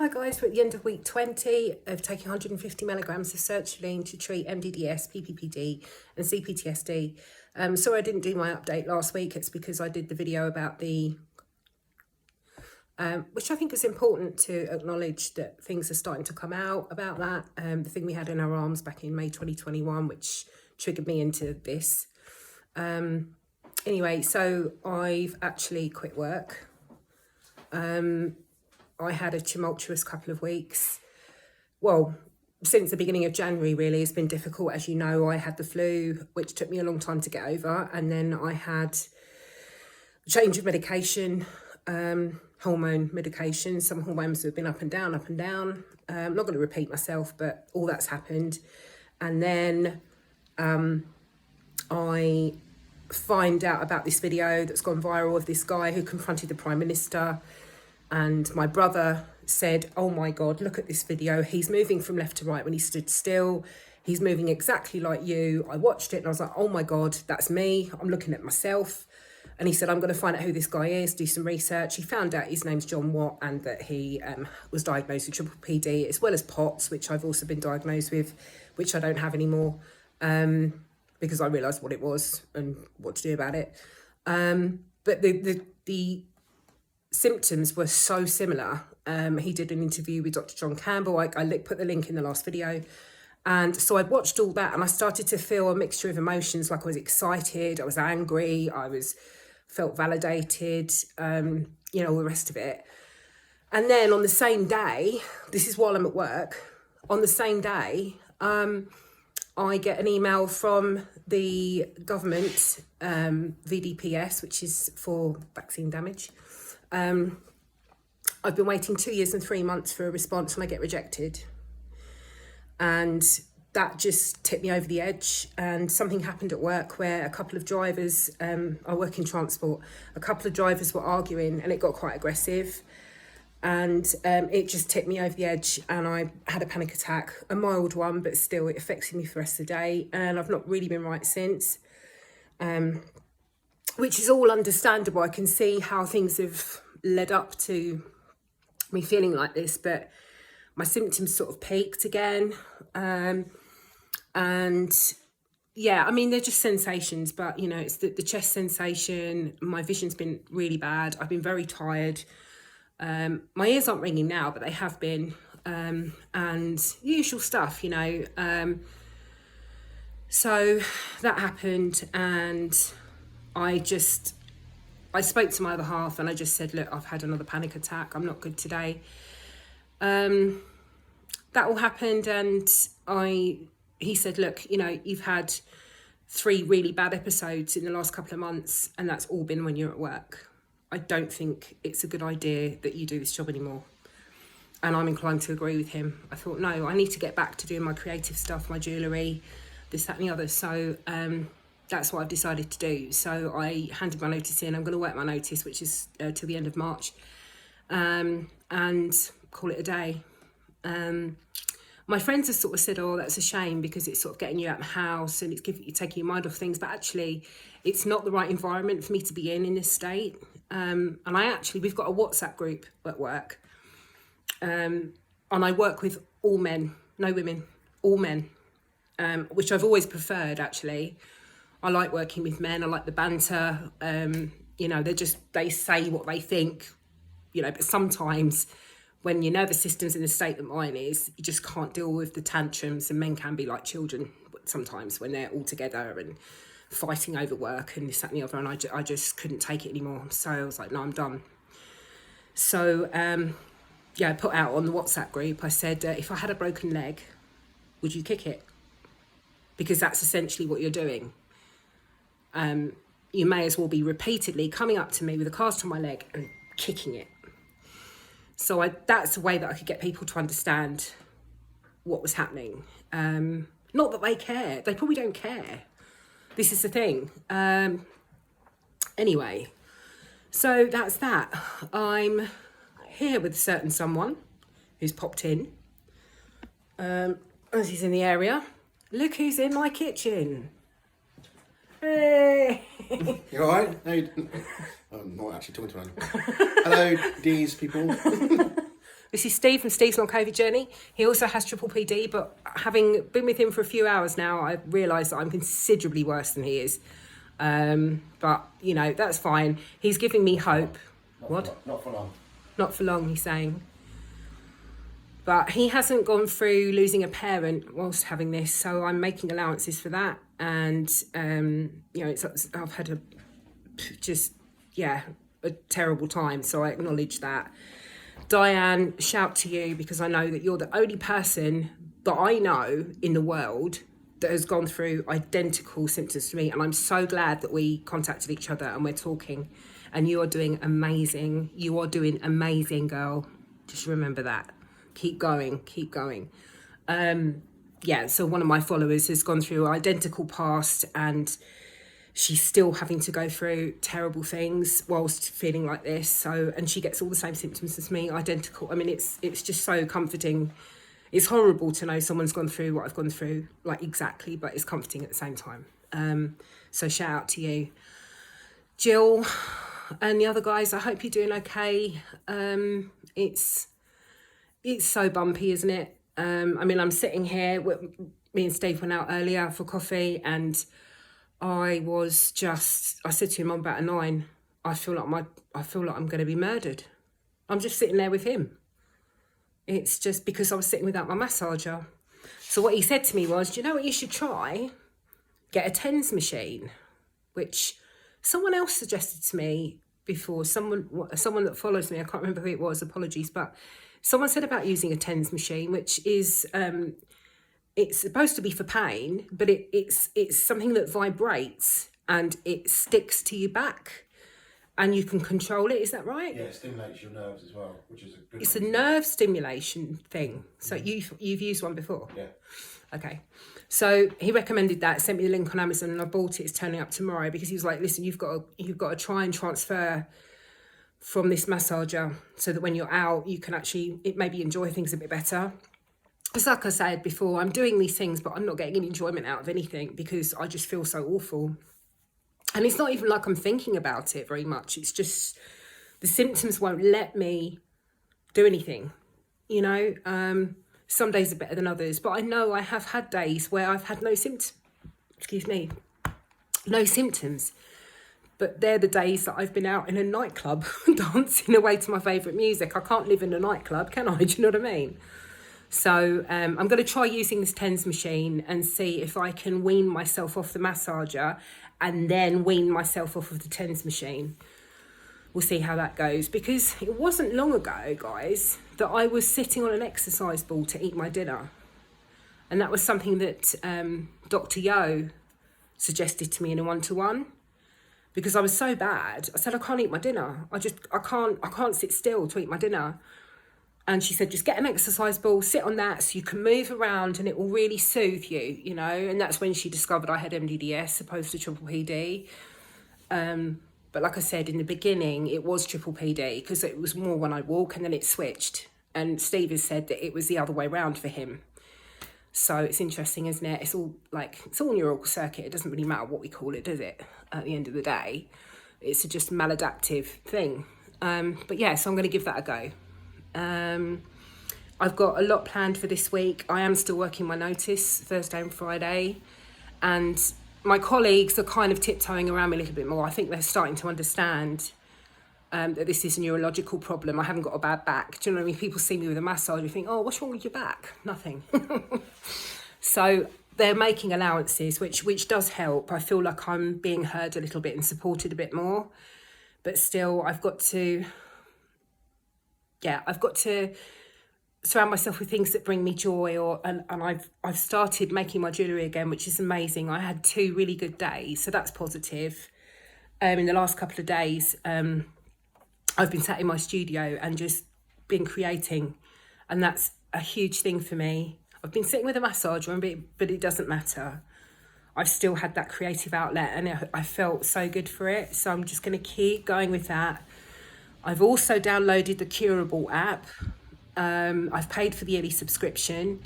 Hi guys, we're at the end of week 20 of taking 150 milligrams of sertraline to treat MDDS, PPPD and CPTSD. Sorry I didn't do my update last week. It's because I did the video about the, which I think is important to acknowledge that things are starting to come out about that. The thing we had in our arms back in May 2021, which triggered me into this. Anyway, so I've actually quit work. I had a tumultuous couple of weeks. Well, since the beginning of January, really, it's been difficult. As you know, I had the flu, which took me a long time to get over. And then I had a change of medication, hormone medication. Some hormones have been up and down, up and down. I'm not going to repeat myself, but all that's happened. And then I find out about this video that's gone viral of this guy who confronted the Prime Minister. And my brother said, oh my God, look at this video. He's moving from left to right when he stood still. He's moving exactly like you. I watched it and I was like, oh my God, that's me. I'm looking at myself. And he said, I'm going to find out who this guy is, do some research. He found out his name's John Watt and that he was diagnosed with PPPD as well as POTS, which I've also been diagnosed with, which I don't have anymore because I realised what it was and what to do about it. But the symptoms were so similar. He did an interview with Dr. John Campbell. I put the link in the last video. And so I'd watched all that and I started to feel a mixture of emotions. Like I was excited, I was angry, felt validated, all the rest of it. And then on the same day, this is while I'm at work, on the same day, I get an email from the government, VDPS, which is for vaccine damage. I've been waiting 2 years and 3 months for a response and I get rejected. And that just tipped me over the edge. And something happened at work where a couple of drivers, I work in transport, a couple of drivers were arguing and it got quite aggressive. And it just tipped me over the edge and I had a panic attack, a mild one, but still it affected me for the rest of the day. And I've not really been right since. Which is all understandable. I can see how things have led up to me feeling like this, but my symptoms sort of peaked again. And yeah, I mean, they're just sensations, but it's the chest sensation. My vision's been really bad. I've been very tired. My ears aren't ringing now, but they have been. And usual stuff, So that happened and I spoke to my other half and I just said, look, I've had another panic attack. I'm not good today. That all happened and he said, look, you've had 3 really bad episodes in the last couple of months and that's all been when you're at work. I don't think it's a good idea that you do this job anymore. And I'm inclined to agree with him. I thought, no, I need to get back to doing my creative stuff, my jewellery, this, that and the other. So that's what I've decided to do. So I handed my notice in. I'm going to work my notice, which is till the end of March, and call it a day. My friends have sort of said, oh, that's a shame because it's sort of getting you out of the house and it's taking your mind off things. But actually, it's not the right environment for me to be in this state. And we've got a WhatsApp group at work. And I work with all men, no women, all men, which I've always preferred, actually. I like working with men. I like the banter. They say what they think, but sometimes when your nervous system's in the state that mine is, you just can't deal with the tantrums and men can be like children sometimes when they're all together and fighting over work and this, that and the other. And I just couldn't take it anymore. So I was like, no, I'm done. So, I put out on the WhatsApp group, I said, if I had a broken leg, would you kick it? Because that's essentially what you're doing. You may as well be repeatedly coming up to me with a cast on my leg and kicking it. So that's a way that I could get people to understand what was happening. Not that they care. They probably don't care. This is the thing. Anyway, so that's that. I'm here with a certain someone who's popped in. As he's in the area. Look who's in my kitchen. Hey! You alright? No, I'm not actually talking to anyone. Hello, these people. This is Steve from Steve's Long COVID Journey. He also has triple PD, but having been with him for a few hours now, I've realised that I'm considerably worse than he is. But, you know, that's fine. He's giving me hope. Not for long. Not for long, he's saying. But he hasn't gone through losing a parent whilst having this, so I'm making allowances for that. And, you know, I've had a terrible time, so I acknowledge that. Diane, shout to you, because I know that you're the only person that I know in the world that has gone through identical symptoms to me, and I'm so glad that we contacted each other and we're talking. And you are doing amazing. You are doing amazing, girl. Just remember that. Keep going. So one of my followers has gone through identical past, and she's still having to go through terrible things whilst feeling like this. So, and she gets all the same symptoms as me, identical. I mean, it's just so comforting. It's horrible to know someone's gone through what I've gone through, like exactly, but it's comforting at the same time. So shout out to you. Jill and the other guys, I hope you're doing okay. It's so bumpy, isn't it? I mean, I'm sitting here, me and Steve went out earlier for coffee, and I said to him, I'm about a 9. I feel like I'm going to be murdered. I'm just sitting there with him. It's just because I was sitting without my massager. So what he said to me was, do you know what you should try? Get a TENS machine, which someone else suggested to me before. Someone that follows me, I can't remember who it was, apologies, but someone said about using a TENS machine, which is, it's supposed to be for pain, but it's something that vibrates and it sticks to your back and you can control it. Is that right? Yeah, it stimulates your nerves as well, which is a good It's a nerve stimulation thing. So you've used one before? Yeah. Okay. So he recommended that, sent me the link on Amazon, and I bought it. It's turning up tomorrow, because he was like, listen, you've got to try and transfer from this massager so that when you're out, you can actually maybe enjoy things a bit better. It's like I said before, I'm doing these things, but I'm not getting any enjoyment out of anything because I just feel so awful. And it's not even like I'm thinking about it very much. It's just the symptoms won't let me do anything, you know. Some days are better than others, but I know I have had days where I've had no symptoms. But they're the days that I've been out in a nightclub dancing away to my favourite music. I can't live in a nightclub, can I? Do you know what I mean? So I'm going to try using this TENS machine and see if I can wean myself off the massager and then wean myself off of the TENS machine. We'll see how that goes, because it wasn't long ago, guys, that I was sitting on an exercise ball to eat my dinner. And that was something that Dr. Yo suggested to me in a one-to-one, because I was so bad. I said, I can't eat my dinner. I can't sit still to eat my dinner. And she said, just get an exercise ball, sit on that so you can move around and it will really soothe you, you know. And that's when she discovered I had MDDS opposed to triple PD. But like I said, in the beginning, it was triple PD because it was more when I walk, and then it switched. And Steve has said that it was the other way around for him. So it's interesting, isn't it? It's all neural circuit. It doesn't really matter what we call it, does it? At the end of the day, it's just a maladaptive thing. But yeah, so I'm going to give that a go. I've got a lot planned for this week. I am still working my notice Thursday and Friday, and my colleagues are kind of tiptoeing around me a little bit more. I think they're starting to understand that this is a neurological problem. I haven't got a bad back. Do you know what I mean? People see me with a massage, you think, oh, what's wrong with your back? Nothing. So they're making allowances, which does help. I feel like I'm being heard a little bit and supported a bit more, but still I've got to surround myself with things that bring me joy, and I've started making my jewellery again, which is amazing. I had 2 really good days, so that's positive. In the last couple of days, I've been sat in my studio and just been creating, and that's a huge thing for me. I've been sitting with a massager, but it doesn't matter. I've still had that creative outlet, and I felt so good for it, so I'm just going to keep going with that. I've also downloaded the Curable app. I've paid for the yearly subscription.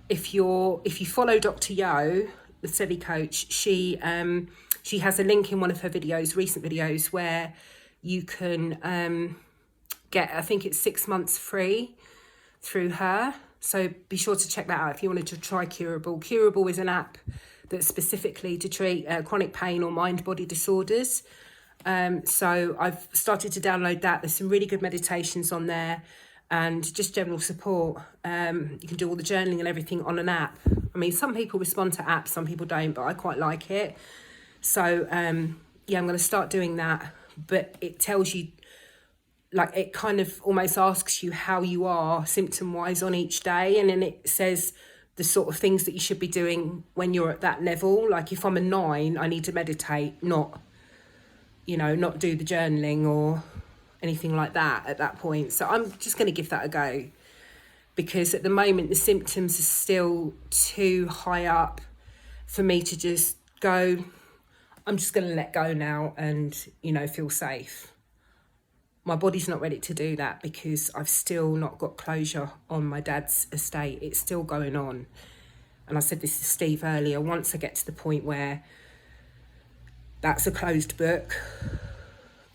If you follow Dr. Yo, the Steady Coach, she has a link in one of her recent videos, where you can get, I think it's 6 months free. through her. So be sure to check that out if you wanted to try Curable. Curable is an app that's specifically to treat chronic pain or mind-body disorders. So I've started to download that. There's some really good meditations on there and just general support. You can do all the journaling and everything on an app. I mean, some people respond to apps, some people don't, but I quite like it. So, yeah, I'm going to start doing that. But it tells you, like, it kind of almost asks you how you are symptom-wise on each day. And then it says the sort of things that you should be doing when you're at that level. Like, if I'm a 9, I need to meditate, not do the journaling or anything like that at that point. So I'm just going to give that a go, because at the moment the symptoms are still too high up for me to just go, I'm just going to let go now and, feel safe. My body's not ready to do that because I've still not got closure on my dad's estate. It's still going on. And I said this to Steve earlier, once I get to the point where that's a closed book,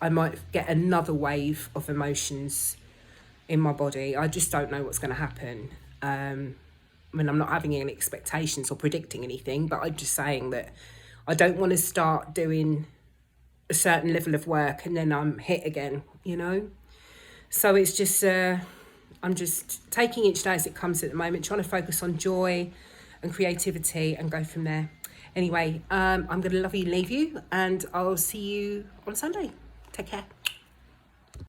I might get another wave of emotions in my body. I just don't know what's going to happen. I mean, I'm not having any expectations or predicting anything, but I'm just saying that I don't want to start doing a certain level of work and then I'm hit again, So it's just, I'm just taking each day as it comes at the moment, trying to focus on joy and creativity and go from there. Anyway, I'm going to love you and leave you, and I'll see you on Sunday. Take care.